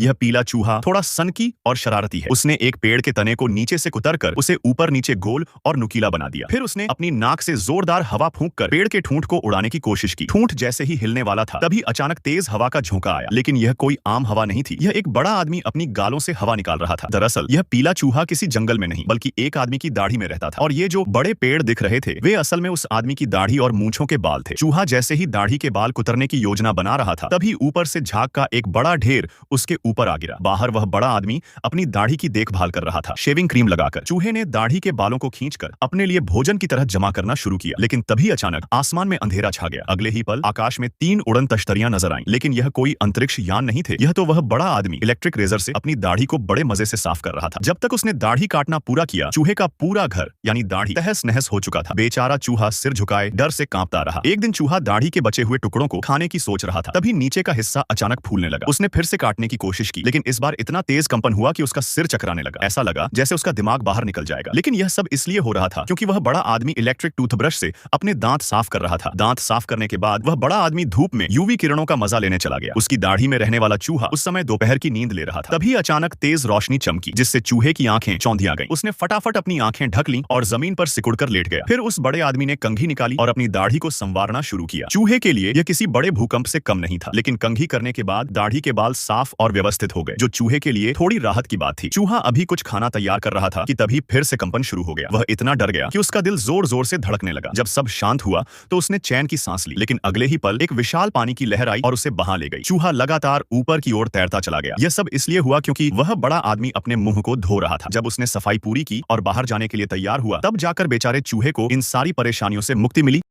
यह पीला चूहा थोड़ा सनकी और शरारती है। उसने एक पेड़ के तने को नीचे से कुतरकर उसे ऊपर नीचे गोल और नुकीला बना दिया। फिर उसने अपनी नाक से जोरदार हवा फूंककर पेड़ के ठूंठ को उड़ाने की कोशिश की। ठूंठ जैसे ही हिलने वाला था तभी अचानक तेज हवा का झोंका आया, लेकिन यह कोई आम हवा नहीं थी। यह एक बड़ा आदमी अपनी गालों से हवा निकाल रहा था। दरअसल यह पीला चूहा किसी जंगल में नहीं बल्कि एक आदमी की दाढ़ी में रहता था, और ये जो बड़े पेड़ दिख रहे थे वे असल में उस आदमी की दाढ़ी और मूंछों के बाल थे। चूहा जैसे ही दाढ़ी के बाल कुतरने की योजना बना रहा था तभी ऊपर से झाग का एक बड़ा ढेर उसके ऊपर आ गिरा। बाहर वह बड़ा आदमी अपनी दाढ़ी की देखभाल कर रहा था, शेविंग क्रीम लगाकर। चूहे ने दाढ़ी के बालों को खींचकर अपने लिए भोजन की तरह जमा करना शुरू किया, लेकिन तभी अचानक आसमान में अंधेरा छा गया। अगले ही पल आकाश में 3 उड़न तश्तरियां नजर आईं, लेकिन यह कोई अंतरिक्ष यान नहीं थे। यह तो वह बड़ा आदमी इलेक्ट्रिक रेजर से अपनी दाढ़ी को बड़े मजे से साफ कर रहा था। जब तक उसने दाढ़ी काटना पूरा किया चूहे का पूरा घर यानी दाढ़ी तहस नहस हो चुका था। बेचारा चूहा सिर झुकाए डर से कांपता रहा। एक दिन चूहा दाढ़ी के बचे हुए टुकड़ों को खाने की सोच रहा था, तभी नीचे का हिस्सा अचानक फूलने लगा। उसने फिर से काटने की कोशिश की, लेकिन इस बार इतना तेज कंपन हुआ कि उसका सिर चकराने लगा। ऐसा लगा जैसे उसका दिमाग बाहर निकल जाएगा। लेकिन यह सब इसलिए हो रहा था क्योंकि वह बड़ा आदमी इलेक्ट्रिक टूथब्रश से अपने दांत साफ कर रहा था। दांत साफ करने के बाद वह बड़ा आदमी धूप में यूवी किरणों का मजा लेने चला गया। उसकी दाढ़ी में रहने वाला चूहा उस समय दोपहर की नींद ले रहा था। तभी अचानक तेज रोशनी चमकी जिससे चूहे की आंखें चौंधिया गईं। उसने फटाफट अपनी आंखें ढक लीं और जमीन पर सिकुड़कर लेट गया। फिर उस बड़े आदमी ने कंघी निकाली और अपनी दाढ़ी को संवारना शुरू किया। चूहे के लिए यह किसी बड़े भूकंप से कम नहीं था, लेकिन कंघी करने के बाद दाढ़ी के बाल साफ और व्यवस्थित हो गए, जो चूहे के लिए थोड़ी राहत की बात थी। चूहा अभी कुछ खाना तैयार कर रहा था कि तभी फिर से कंपन शुरू हो गया। वह इतना डर गया कि उसका दिल जोर जोर से धड़कने लगा। जब सब शांत हुआ तो उसने चैन की सांस ली, लेकिन अगले ही पल एक विशाल पानी की लहर आई और उसे बहा ले गई। चूहा लगातार ऊपर की ओर तैरता चला गया। यह सब इसलिए हुआ क्योंकि वह बड़ा आदमी अपने मुंह को धो रहा था। जब उसने सफाई पूरी की और बाहर जाने के लिए तैयार हुआ तब जाकर बेचारे चूहे को इन सारी परेशानियों से मुक्ति मिली।